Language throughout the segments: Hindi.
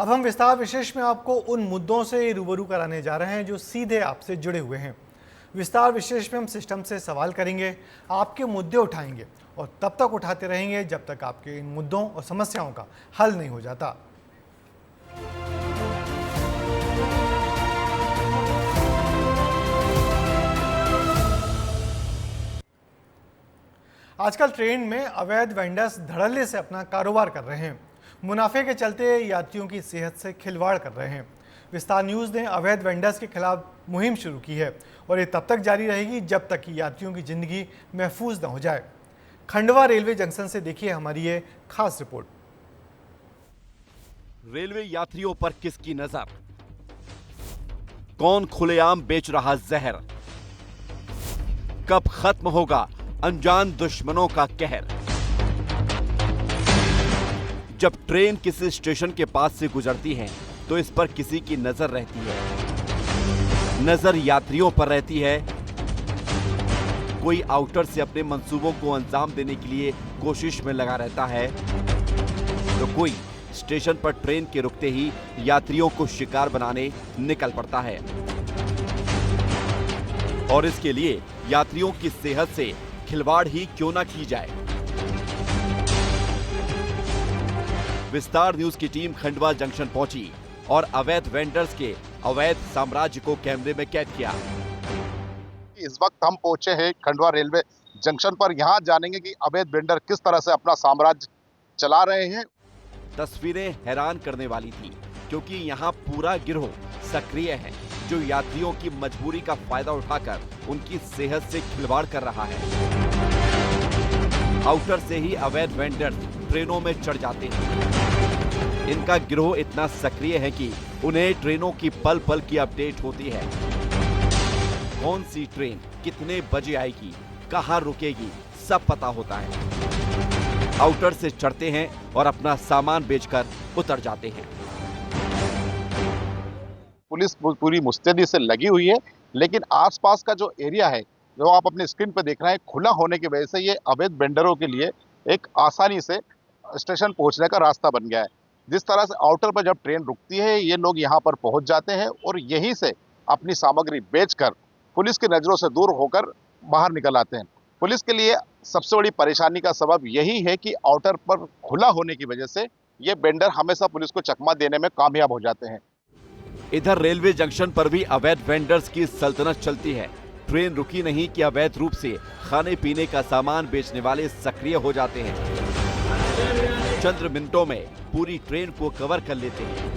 अब हम विस्तार विशेष में आपको उन मुद्दों से रूबरू कराने जा रहे हैं जो सीधे आपसे जुड़े हुए हैं। विस्तार विशेष में हम सिस्टम से सवाल करेंगे, आपके मुद्दे उठाएंगे और तब तक उठाते रहेंगे जब तक आपके इन मुद्दों और समस्याओं का हल नहीं हो जाता। आजकल ट्रेन में अवैध वेंडर्स धड़ल्ले से अपना कारोबार कर रहे हैं। मुनाफे के चलते यात्रियों की सेहत से खिलवाड़ कर रहे हैं। विस्तार न्यूज़ ने अवैध वेंडर्स के खिलाफ मुहिम शुरू की है और ये तब तक जारी रहेगी जब तक कि यात्रियों की जिंदगी महफूज न हो जाए। खंडवा रेलवे जंक्शन से देखिए हमारी ये खास रिपोर्ट। रेलवे यात्रियों पर किसकी नजर? कौन खुलेआम बेच रहा जहर? कब खत्म होगा अनजान दुश्मनों का कहर? जब ट्रेन किसी स्टेशन के पास से गुजरती है तो इस पर किसी की नजर रहती है। नजर यात्रियों पर रहती है। कोई आउटर से अपने मंसूबों को अंजाम देने के लिए कोशिश में लगा रहता है तो कोई स्टेशन पर ट्रेन के रुकते ही यात्रियों को शिकार बनाने निकल पड़ता है और इसके लिए यात्रियों की सेहत से खिलवाड़ ही क्यों ना की जाए। विस्तार न्यूज की टीम खंडवा जंक्शन पहुंची और अवैध वेंडर्स के अवैध साम्राज्य को कैमरे में कैद किया। इस वक्त हम पहुंचे हैं खंडवा रेलवे जंक्शन पर। यहाँ जानेंगे कि अवैध वेंडर किस तरह से अपना साम्राज्य चला रहे हैं। तस्वीरें हैरान करने वाली थी क्योंकि यहाँ पूरा गिरोह सक्रिय है जो यात्रियों की मजबूरी का फायदा उठाकर उनकी सेहत से खिलवाड़ कर रहा है। आउटर से ही अवैध वेंडर ट्रेनों में चढ़ जाते हैं। इनका गिरोह इतना सक्रिय है कि उन्हें ट्रेनों की पल पल की अपडेट होती है। कौन सी ट्रेन कितने बजे आएगी, कहां रुकेगी, सब पता होता है। आउटर से चढ़ते हैं और अपना सामान बेचकर उतर जाते हैं। पुलिस पूरी मुस्तैदी से लगी हुई है, लेकिन आसपास का जो एरिया है जो आप अपने स्क्रीन पर देख रहे हैं खुला होने की वजह से ये अवैध वेंडरों के लिए एक आसानी से स्टेशन पहुंचने का रास्ता बन गया है। जिस तरह से आउटर पर जब ट्रेन रुकती है ये लोग यहाँ पर पहुंच जाते हैं और यहीं से अपनी सामग्री बेचकर पुलिस की नजरों से दूर होकर बाहर निकल आते हैं। पुलिस के लिए सबसे बड़ी परेशानी का सबब यही है कि आउटर पर खुला होने की वजह से ये वेंडर हमेशा पुलिस को चकमा देने में कामयाब हो जाते हैं। इधर रेलवे जंक्शन पर भी अवैध वेंडर्स की सल्तनत चलती है। ट्रेन रुकी नहीं कि अवैध रूप से खाने पीने का सामान बेचने वाले सक्रिय हो जाते हैं। चंद मिनटों में पूरी ट्रेन को कवर कर लेते हैं।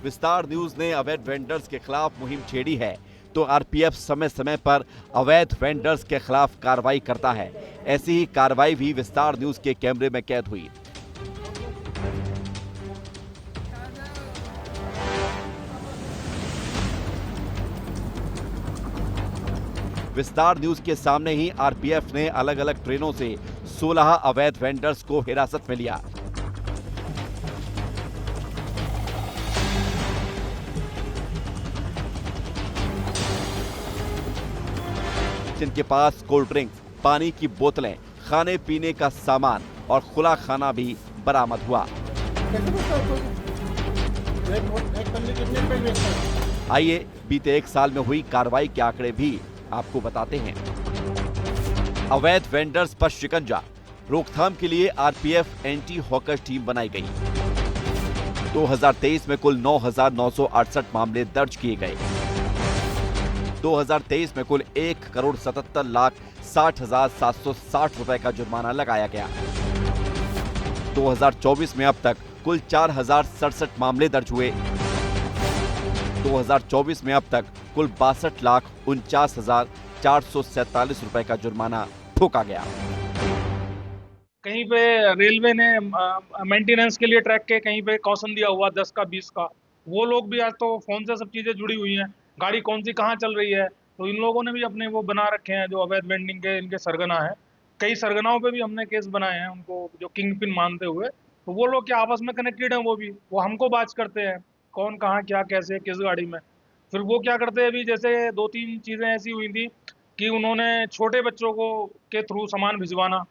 विस्तार न्यूज ने अवैध वेंडर्स के खिलाफ मुहिम छेड़ी है तो आरपीएफ समय समय पर अवैध वेंडर्स के खिलाफ कार्रवाई करता है। ऐसी ही कार्रवाई भी विस्तार न्यूज के कैमरे में कैद हुई। विस्तार न्यूज के सामने ही आरपीएफ ने अलग अलग ट्रेनों से 16 अवैध वेंडर्स को हिरासत में लिया। जिनके पास कोल्ड ड्रिंक्स, पानी की बोतलें, खाने पीने का सामान और खुला खाना भी बरामद हुआ। आइए बीते एक साल में हुई कार्रवाई के आंकड़े भी आपको बताते हैं। अवैध वेंडर्स पर शिकंजा, रोकथाम के लिए आरपीएफ एंटी हॉकर टीम बनाई गई। 2023 में कुल 9,968 मामले दर्ज किए गए। 2023 में कुल 1,77,60,760 रुपए का जुर्माना लगाया गया। 2024 में अब तक कुल 4,067 मामले दर्ज हुए। 2024 में अब तक कुल 62,49,447 रुपए का जुर्माना ठोका गया। कहीं पे रेलवे ने मेंटेनेंस के लिए ट्रैक के कहीं पे कॉशन दिया हुआ 10 का 20 का, वो लोग भी आज तो फोन से सब चीजें जुड़ी हुई हैं, गाड़ी कौन सी कहाँ चल रही है, तो इन लोगों ने भी अपने वो बना रखे हैं जो अवैध वेंडिंग के इनके सरगना है। कई सरगनाओं पे भी हमने केस बनाए हैं उनको जो किंग पिन मानते हुए, तो वो लोग क्या आपस में कनेक्टेड हैं, वो हमको बात करते हैं कौन कहाँ क्या कैसे किस गाड़ी में। फिर वो क्या करते हैं, अभी जैसे 2-3 चीज़ें ऐसी हुई थी कि उन्होंने छोटे बच्चों को के थ्रू सामान भिजवाना,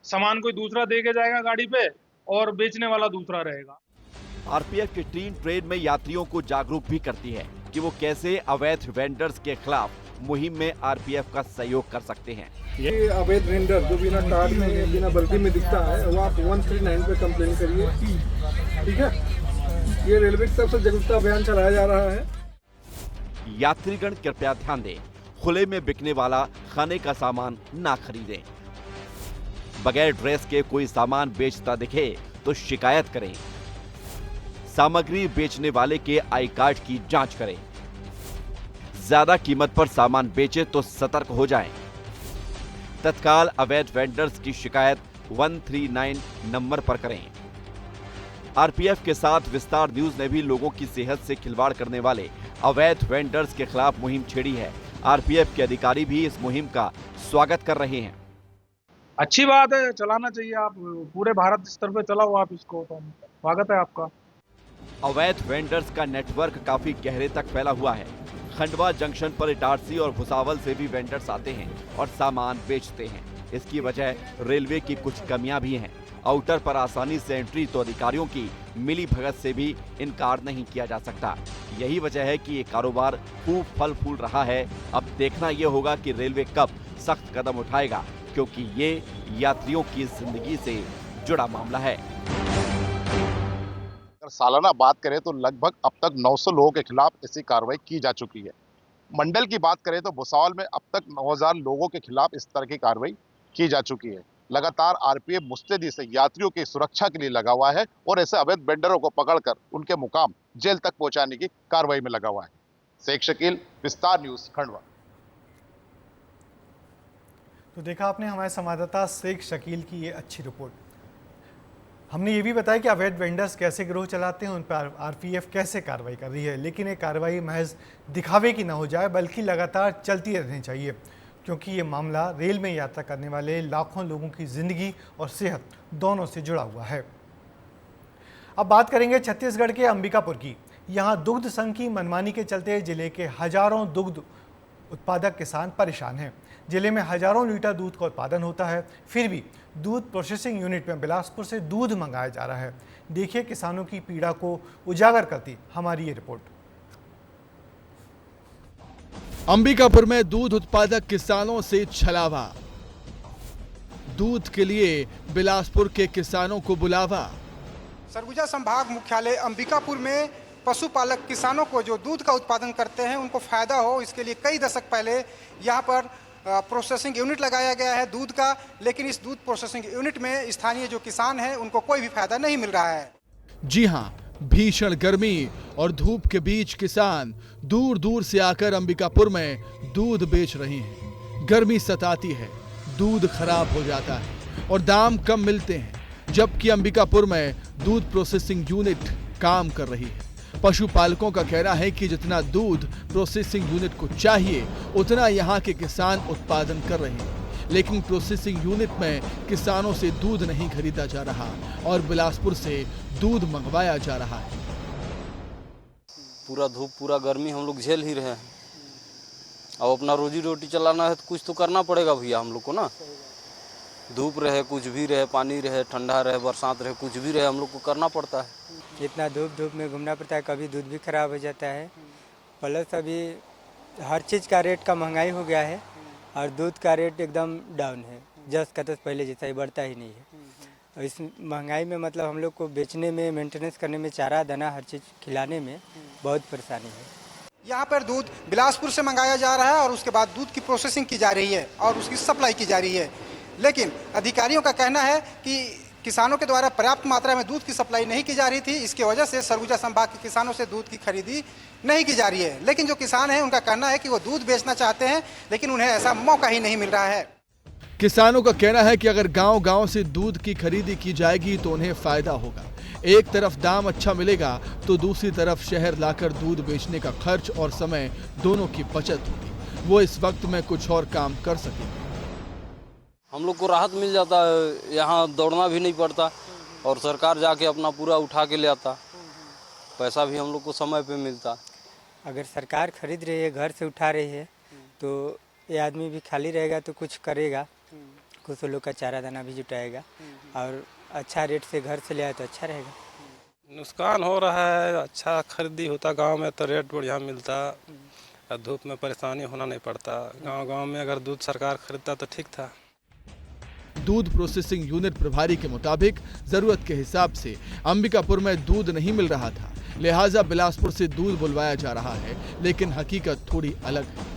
सामान कोई दूसरा दे के जाएगा गाड़ी पे और बेचने वाला दूसरा रहेगा। आरपीएफ की टीम ट्रेन में यात्रियों को जागरूक भी करती है कि वो कैसे अवैध वेंडर्स के खिलाफ मुहिम में आरपीएफ का सहयोग कर सकते हैं। ये अवैध वेंडर जो बिना कार्ड में बिना वर्दी में दिखता है वो आप 139 पे कंप्लेन करिए, ठीक है। ये रेलवे की तरफ से जागरूकता अभियान चलाया जा रहा है। यात्रीगण कृपया ध्यान दें, खुले में बिकने वाला खाने का सामान ना खरीदें। बगैर ड्रेस के कोई सामान बेचता दिखे तो शिकायत करें। सामग्री बेचने वाले के आई कार्ड की जांच करें। ज्यादा कीमत पर सामान बेचे तो सतर्क हो जाएं। तत्काल अवैध वेंडर्स की शिकायत 139 नंबर पर करें। आरपीएफ के साथ विस्तार न्यूज ने भी लोगों की सेहत से खिलवाड़ करने वाले अवैध वेंडर्स के खिलाफ मुहिम छेड़ी है। आरपीएफ के अधिकारी भी इस मुहिम का स्वागत कर रहे हैं। अच्छी बात है, चलाना चाहिए। आप पूरे भारत स्तर पे चलाओ आप इसको, तो स्वागत है आपका। अवैध वेंडर्स का नेटवर्क काफी गहरे तक फैला हुआ है। खंडवा जंक्शन पर इटारसी और भुसावल से भी वेंडर्स आते हैं और सामान बेचते हैं। इसकी वजह रेलवे की कुछ कमियां भी हैं। आउटर पर आसानी से एंट्री तो अधिकारियों की मिली भगत से भी इनकार नहीं किया जा सकता। यही वजह है कि ये कारोबार खूब फल फूल रहा है। अब देखना ये होगा कि रेलवे कब सख्त कदम उठाएगा, क्योंकि ये यात्रियों की जिंदगी से जुड़ा मामला है। अगर सालाना बात करें तो लगभग अब तक 900 लोगों के खिलाफ ऐसी कार्रवाई की जा चुकी है। मंडल की बात करें तो भुसावल में अब तक 9000 लोगों के खिलाफ इस तरह की कार्रवाई की जा चुकी है। लगातार आरपीएफ मुस्तैदी से यात्रियों की सुरक्षा के लिए लगा हुआ है और ऐसे अवैध वेंडरों को पकड़कर उनके मुकाम जेल तक पहुंचाने की कार्रवाई में लगा हुआ है। शेख शकील, विस्तार न्यूज, खंडवा। तो देखा आपने हमारे संवाददाता शेख शकील की ये अच्छी रिपोर्ट। हमने ये भी बताया कि अवैध वेंडर्स कैसे गिरोह चलाते हैं, उन पर आरपीएफ कैसे कार्रवाई कर रही है। लेकिन ये कार्रवाई महज दिखावे की ना हो जाए, बल्कि लगातार चलती रहनी चाहिए, क्योंकि ये मामला रेल में यात्रा करने वाले लाखों लोगों की ज़िंदगी और सेहत दोनों से जुड़ा हुआ है। अब बात करेंगे छत्तीसगढ़ के अंबिकापुर की। यहाँ दुग्ध संघ की मनमानी के चलते जिले के हजारों दुग्ध उत्पादक किसान परेशान हैं। जिले में हजारों लीटर दूध का उत्पादन होता है, फिर भी दूध प्रोसेसिंग यूनिट में बिलासपुर से दूध मंगाया जा रहा है। देखिए किसानों की पीड़ा को उजागर करती हमारी ये रिपोर्ट। अंबिकापुर में दूध उत्पादक किसानों से छलावा। दूध के लिए बिलासपुर के किसानों को बुलावा। सरगुजा संभाग मुख्यालय अंबिकापुर में पशुपालक किसानों को जो दूध का उत्पादन करते हैं उनको फायदा हो, इसके लिए कई दशक पहले यहाँ पर प्रोसेसिंग यूनिट लगाया गया है दूध का। लेकिन इस दूध प्रोसेसिंग यूनिट में स्थानीय जो किसान हैं उनको कोई भी फायदा नहीं मिल रहा है। जी हाँ, भीषण गर्मी और धूप के बीच किसान दूर दूर से आकर अंबिकापुर में दूध बेच रहे हैं। गर्मी सताती है, दूध खराब हो जाता है और दाम कम मिलते हैं। जबकि अंबिकापुर में दूध प्रोसेसिंग यूनिट काम कर रही है। पशुपालकों का कहना है कि जितना दूध प्रोसेसिंग यूनिट को चाहिए उतना यहाँ के किसान उत्पादन कर रहे हैं, लेकिन प्रोसेसिंग यूनिट में किसानों से दूध नहीं खरीदा जा रहा और बिलासपुर से दूध मंगवाया जा रहा है। पूरा धूप पूरा गर्मी हम लोग झेल ही रहे हैं। अब अपना रोजी रोटी चलाना है तो कुछ तो करना पड़ेगा भैया हम लोग को ना। धूप रहे, कुछ भी रहे, पानी रहे, ठंडा रहे, बरसात रहे, कुछ भी रहे, हम लोग को करना पड़ता है। इतना धूप में घूमना पड़ता है, कभी दूध भी खराब हो जाता है। प्लस अभी हर चीज़ का रेट का महंगाई हो गया है और दूध का रेट एकदम डाउन है। जस्ट का तस पहले जैसा ही बढ़ता ही नहीं है। और इस महंगाई में मतलब हम लोग को बेचने में, मेंटेनेंस करने में, चारा दाना हर चीज़ खिलाने में बहुत परेशानी है। यहाँ पर दूध बिलासपुर से मंगाया जा रहा है और उसके बाद दूध की प्रोसेसिंग की जा रही है और उसकी सप्लाई की जा रही है। लेकिन अधिकारियों का कहना है कि किसानों के द्वारा पर्याप्त मात्रा में दूध की सप्लाई नहीं की जा रही थी। इसकी वजह से सरगुजा संभाग के किसानों से दूध की खरीदी नहीं की जा रही है। लेकिन जो किसान हैं उनका कहना है कि वो दूध बेचना चाहते हैं, लेकिन उन्हें ऐसा मौका ही नहीं मिल रहा है। किसानों का कहना है कि अगर गांव-गांव से दूध की खरीदी की जाएगी तो उन्हें फायदा होगा। एक तरफ दाम अच्छा मिलेगा तो दूसरी तरफ शहर लाकर दूध बेचने का खर्च और समय दोनों की बचत होगी। वो इस वक्त में कुछ और काम कर सकेंगे। हम लोग को राहत मिल जाता है, यहाँ दौड़ना भी नहीं पड़ता और सरकार जाके अपना पूरा उठा के ले आता। पैसा भी हम लोग को समय पे मिलता। अगर सरकार खरीद रही है, घर से उठा रही है, तो ये आदमी भी खाली रहेगा तो कुछ करेगा, कुछ लोग का चारा दाना भी जुटाएगा और अच्छा रेट से घर से ले आए तो अच्छा रहेगा। नुकसान हो रहा है, अच्छा खरीदी होता गांव में तो रेट बढ़िया मिलता, धूप में परेशानी होना नहीं पड़ता। गांव में अगर दूध सरकार खरीदता तो ठीक था। दूध प्रोसेसिंग यूनिट प्रभारी के मुताबिक जरूरत के हिसाब से अंबिकापुर में दूध नहीं मिल रहा था, लिहाजा बिलासपुर से दूध बुलवाया जा रहा है, लेकिन हकीकत थोड़ी अलग है।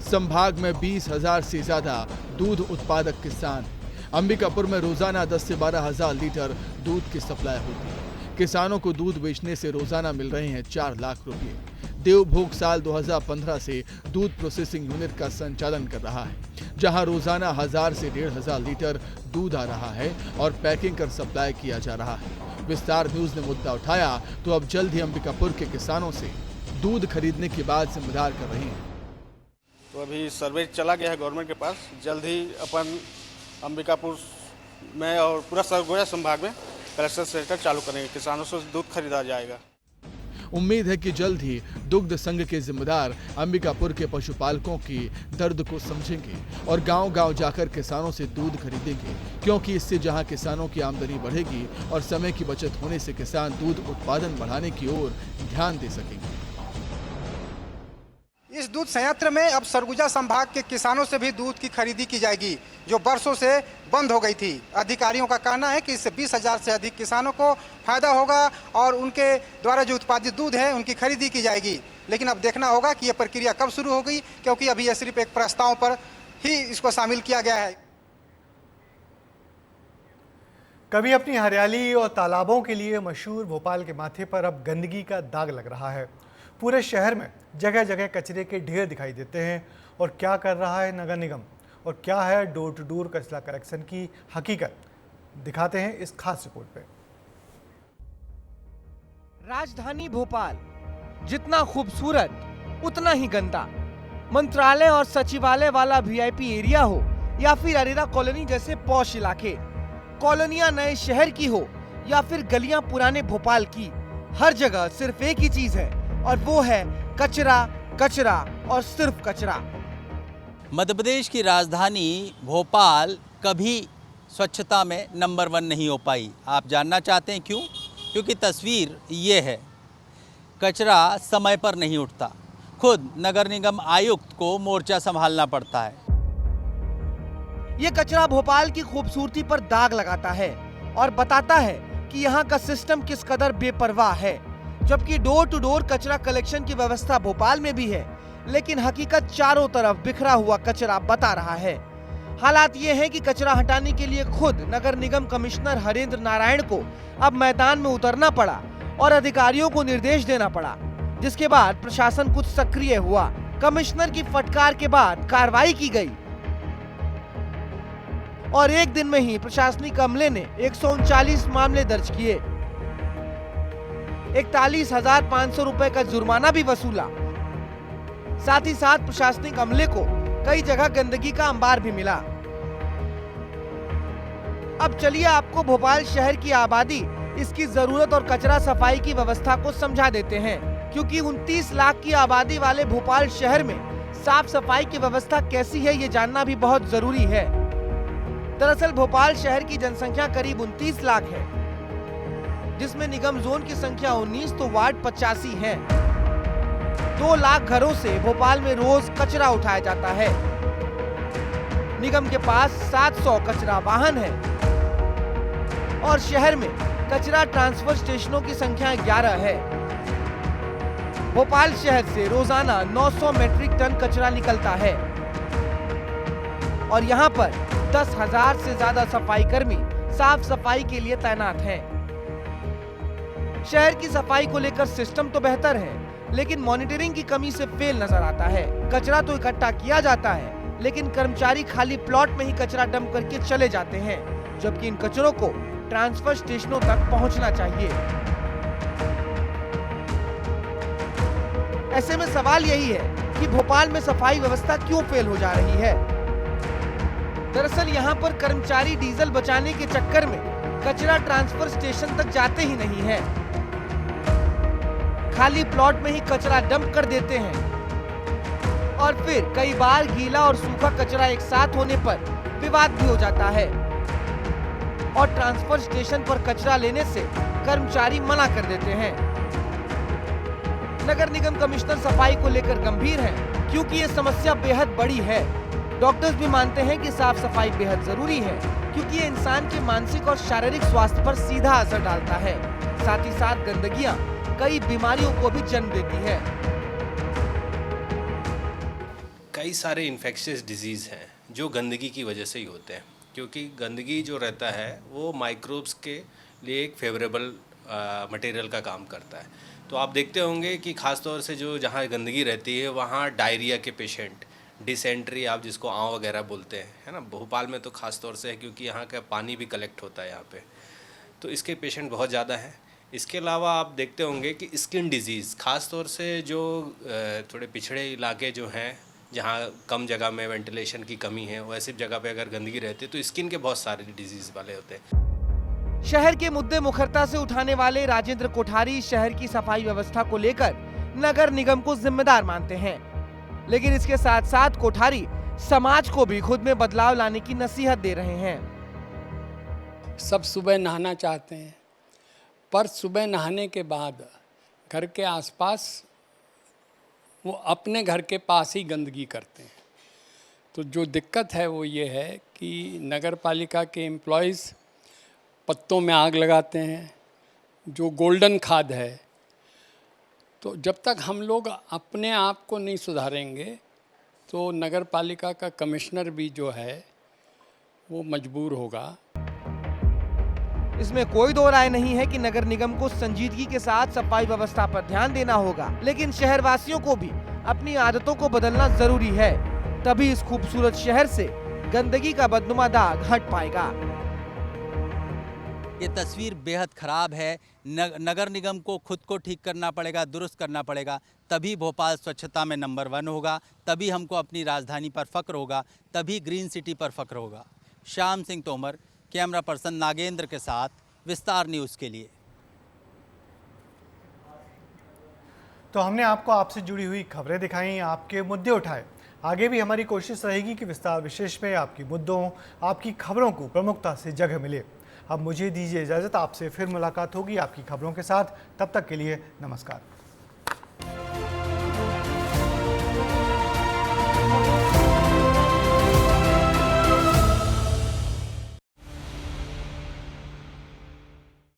संभाग में 20,000 से ज्यादा दूध उत्पादक किसान हैं। अंबिकापुर में रोजाना 10 से 12,000 लीटर दूध की सप्लाई होती है। किसानों को दूध बेचने से रोजाना मिल रहे हैं 4 लाख रुपए। देवभोग साल 2015 से दूध प्रोसेसिंग यूनिट का संचालन कर रहा है, जहां रोजाना 1000 से 1,500 लीटर दूध आ रहा है और पैकिंग कर सप्लाई किया जा रहा है। विस्तार न्यूज ने मुद्दा उठाया तो अब जल्द ही अंबिकापुर के किसानों से दूध खरीदने की बात जिम्मेदार कर रहे हैं। तो अभी सर्वे चला गया है गवर्नमेंट के पास, जल्द ही अपन अंबिकापुर में और पूरा सरगोजा संभाग में कलेक्शन सेंटर चालू करेंगे, किसानों से दूध खरीदा जाएगा। उम्मीद है कि जल्द ही दुग्ध संघ के जिम्मेदार अंबिकापुर के पशुपालकों की दर्द को समझेंगे और गांव-गांव जाकर किसानों से दूध खरीदेंगे, क्योंकि इससे जहां किसानों की आमदनी बढ़ेगी और समय की बचत होने से किसान दूध उत्पादन बढ़ाने की ओर ध्यान दे सकेंगे। इस दूध संयंत्र में अब सरगुजा संभाग के किसानों से भी दूध की खरीदी की जाएगी, जो बरसों से बंद हो गई थी। अधिकारियों का कहना है कि इससे 20,000 से अधिक किसानों को फायदा होगा और उनके द्वारा जो उत्पादित दूध है उनकी खरीदी की जाएगी। लेकिन अब देखना होगा कि यह प्रक्रिया कब शुरू होगी, क्योंकि अभी यह सिर्फ एक प्रस्ताव पर ही इसको शामिल किया गया है। कभी अपनी हरियाली और तालाबों के लिए मशहूर भोपाल के माथे पर अब गंदगी का दाग लग रहा है। पूरे शहर में जगह जगह कचरे के ढेर दिखाई देते हैं। और क्या कर रहा है नगर निगम और क्या है डोर टू डोर कचरा कलेक्शन की हकीकत, दिखाते हैं इस खास रिपोर्ट पे। राजधानी भोपाल जितना खूबसूरत उतना ही गंदा। मंत्रालय और सचिवालय वाला वीआईपी एरिया हो या फिर अरेरा कॉलोनी जैसे पॉश इलाके, कॉलोनियां नए शहर की हो या फिर गलियां पुराने भोपाल की, हर जगह सिर्फ एक ही चीज है और वो है कचरा, कचरा और सिर्फ कचरा। मध्य प्रदेश की राजधानी भोपाल कभी स्वच्छता में नंबर 1 नहीं हो पाई। आप जानना चाहते हैं क्यों? क्योंकि तस्वीर ये है, कचरा समय पर नहीं उठता, खुद नगर निगम आयुक्त को मोर्चा संभालना पड़ता है। ये कचरा भोपाल की खूबसूरती पर दाग लगाता है और बताता है कि यहाँ का सिस्टम किस कदर बेपरवाह है। जबकि डोर टू डोर कचरा कलेक्शन की व्यवस्था भोपाल में भी है, लेकिन हकीकत चारों तरफ बिखरा हुआ कचरा बता रहा है। हालात ये है कि कचरा हटाने के लिए खुद नगर निगम कमिश्नर हरेंद्र नारायण को अब मैदान में उतरना पड़ा और अधिकारियों को निर्देश देना पड़ा, जिसके बाद प्रशासन कुछ सक्रिय हुआ। कमिश्नर की फटकार के बाद कार्रवाई की गई और एक दिन में ही प्रशासनिक अमले ने 139 मामले दर्ज किए, 41,500 रुपए का जुर्माना भी वसूला। साथ ही साथ प्रशासनिक अमले को कई जगह गंदगी का अंबार भी मिला। अब चलिए आपको भोपाल शहर की आबादी, इसकी जरूरत और कचरा सफाई की व्यवस्था को समझा देते हैं, क्योंकि 29 लाख की आबादी वाले भोपाल शहर में साफ सफाई की व्यवस्था कैसी है ये जानना भी बहुत जरूरी है। दरअसल भोपाल शहर की जनसंख्या करीब 29 लाख है, जिसमें निगम जोन की संख्या 19 तो वार्ड 85 है। 2 लाख घरों से भोपाल में रोज कचरा उठाया जाता है। निगम के पास 700 कचरा वाहन है और शहर में कचरा ट्रांसफर स्टेशनों की संख्या 11 है। भोपाल शहर से रोजाना 900 मीट्रिक टन कचरा निकलता है और यहाँ पर 10,000 से ज्यादा सफाई कर्मी साफ सफाई के लिए तैनात हैं। शहर की सफाई को लेकर सिस्टम तो बेहतर है, लेकिन मॉनिटरिंग की कमी से फेल नजर आता है। कचरा तो इकट्ठा किया जाता है, लेकिन कर्मचारी खाली प्लॉट में ही कचरा डंप करके चले जाते हैं, जबकि इन कचरों को ट्रांसफर स्टेशनों तक पहुंचना चाहिए। ऐसे में सवाल यही है कि भोपाल में सफाई व्यवस्था क्यों फेल हो जा रही है। दरअसल यहाँ पर कर्मचारी डीजल बचाने के चक्कर में कचरा ट्रांसफर स्टेशन तक जाते ही नहीं है। खाली प्लॉट में ही कचरा डंप कर देते हैं और फिर कई बार गीला और सूखा कचरा एक साथ होने पर विवाद भी हो जाता है और ट्रांसफर स्टेशन पर कचरा लेने से कर्मचारी मना कर देते हैं। नगर निगम कमिश्नर सफाई को लेकर गंभीर हैं, क्योंकि ये समस्या बेहद बड़ी है। डॉक्टर्स भी मानते हैं कि साफ सफाई बेहद जरूरी है, क्योंकि ये इंसान के मानसिक और शारीरिक स्वास्थ्य पर सीधा असर डालता है। साथ ही साथ गंदगियां कई बीमारियों को भी जन्म देती है। कई सारे इन्फेक्शियस डिजीज़ हैं जो गंदगी की वजह से ही होते हैं, क्योंकि गंदगी जो रहता है वो माइक्रोब्स के लिए एक फेवरेबल मटेरियल का काम करता है। तो आप देखते होंगे कि ख़ास तौर से जो जहाँ गंदगी रहती है वहाँ डायरिया के पेशेंट, डिसेंट्री आप जिसको आँव वगैरह बोलते हैं, है ना, भोपाल में तो ख़ास तौर से है क्योंकि यहाँ का पानी भी कलेक्ट होता है यहाँ पे, तो इसके पेशेंट बहुत ज़्यादा हैं। इसके अलावा आप देखते होंगे कि स्किन डिजीज़, ख़ास तौर से जो थोड़े पिछड़े इलाके जो हैं जहाँ कम जगह में वेंटिलेशन की कमी है, वैसी जगह पे अगर गंदगी रहती है तो स्किन के बहुत सारे डिजीज़ वाले होते हैं। शहर के मुद्दे मुखरता से उठाने वाले राजेंद्र कोठारी शहर की सफाई व्यवस्था को लेकर नगर निगम को जिम्मेदार मानते हैं, लेकिन इसके साथ साथ कोठारी समाज को भी खुद में बदलाव लाने की नसीहत दे रहे हैं। सब सुबह नहाना चाहते हैं, पर सुबह नहाने के बाद घर के आसपास वो अपने घर के पास ही गंदगी करते हैं। तो जो दिक्कत है वो ये है कि नगर पालिका के एम्प्लॉयज़ पत्तों में आग लगाते हैं, जो गोल्डन खाद है। तो जब तक हम लोग अपने आप को नहीं सुधारेंगे तो नगर पालिका का कमिश्नर भी जो है वो मजबूर होगा। इसमें कोई दो राय नहीं है कि नगर निगम को संजीदगी के साथ सफाई व्यवस्था पर ध्यान देना होगा, लेकिन शहरवासियों को भी अपनी आदतों को बदलना जरूरी है, तभी इस खूबसूरत शहर से गंदगी का बदनुमा दाग हट पाएगा। ये तस्वीर बेहद ख़राब है। नगर निगम को खुद को ठीक करना पड़ेगा, दुरुस्त करना पड़ेगा, तभी भोपाल स्वच्छता में नंबर 1 होगा, तभी हमको अपनी राजधानी पर फख्र होगा, तभी ग्रीन सिटी पर फख्र होगा। श्याम सिंह तोमर, कैमरा पर्सन नागेंद्र के साथ, विस्तार न्यूज़ के लिए। तो हमने आपको आपसे जुड़ी हुई खबरें दिखाई, आपके मुद्दे उठाए। आगे भी हमारी कोशिश रहेगी कि विस्तार विशेष में आपकी मुद्दों, आपकी खबरों को प्रमुखता से जगह मिले। अब मुझे दीजिए इजाज़त, आपसे फिर मुलाकात होगी आपकी खबरों के साथ। तब तक के लिए नमस्कार।